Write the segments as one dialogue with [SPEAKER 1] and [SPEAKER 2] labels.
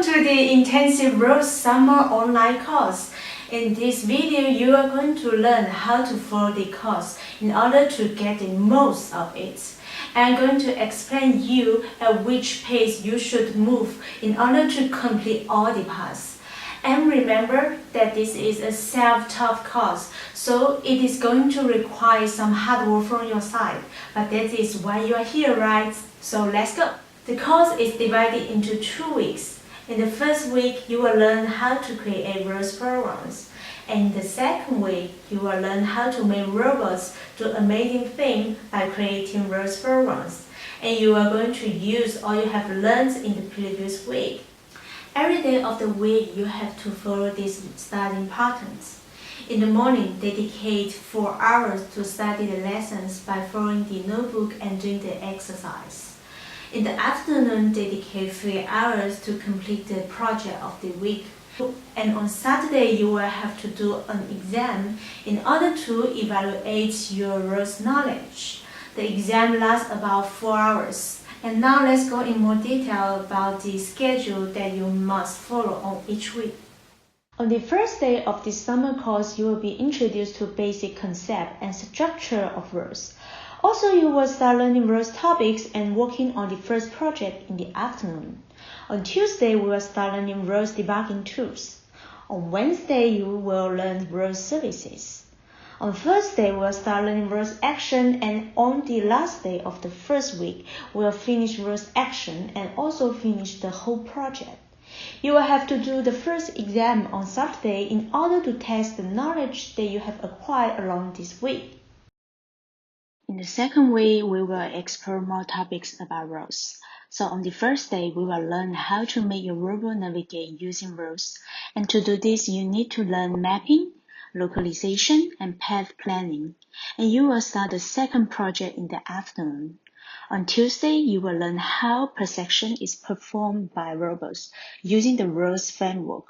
[SPEAKER 1] Welcome to the intensive ROS Summer Online Course. In this video, you are going to learn how to follow the course in order to get the most of it. I'm going to explain you at which pace you should move in order to complete all the parts. And remember that this is a self-taught course, so it is going to require some hard work from your side. But that is why you are here, right? So let's go. The course is divided into 2 weeks. In the first week, you will learn how to create ROS programs. And in the second week, you will learn how to make robots do amazing things by creating ROS programs. And you are going to use all you have learned in the previous week. Every day of the week, you have to follow these studying patterns. In the morning, dedicate 4 hours to study the lessons by following the notebook and doing the exercise. In the afternoon, dedicate 3 hours to complete the project of the week. And on Saturday, you will have to do an exam in order to evaluate your ROS knowledge. The exam lasts about 4 hours. And now let's go in more detail about the schedule that you must follow on each week. On the first day of the summer course, you will be introduced to basic concept and structure of ROS. Also, you will start learning ROS topics and working on the first project in the afternoon. On Tuesday, we will start learning ROS debugging tools. On Wednesday, you will learn ROS services. On Thursday, we'll start learning ROS action, and on the last day of the first week, we'll finish ROS action and also finish the whole project. You will have to do the first exam on Saturday in order to test the knowledge that you have acquired along this week. In the second week, we will explore more topics about ROS. So on the first day, we will learn how to make your robot navigate using ROS. And to do this, you need to learn mapping, localization, and path planning. And you will start the second project in the afternoon. On Tuesday, you will learn how perception is performed by robots using the ROS framework.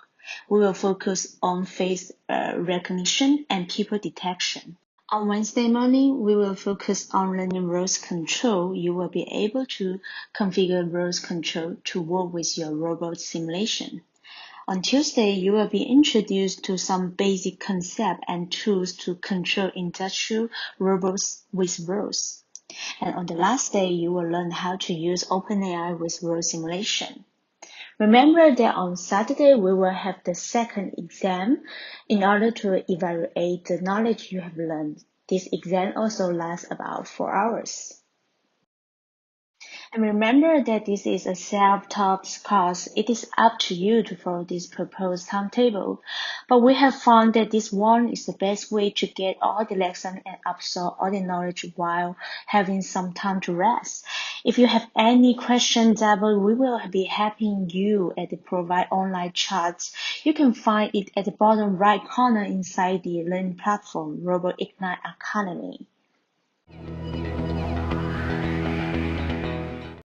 [SPEAKER 1] We will focus on face recognition and people detection. On Wednesday morning, we will focus on learning ROS control. You will be able to configure ROS control to work with your robot simulation. On Tuesday, you will be introduced to some basic concepts and tools to control industrial robots with ROS. And on the last day, you will learn how to use OpenAI with ROS simulation. Remember that on Saturday, we will have the second exam in order to evaluate the knowledge you have learned. This exam also lasts about 4 hours. And remember that this is a self-taught course. It is up to you to follow this proposed timetable. But we have found that this one is the best way to get all the lessons and absorb all the knowledge while having some time to rest. If you have any questions, we will be helping you at the Provide online charts. You can find it at the bottom right corner inside the learning platform, Robotics Academy.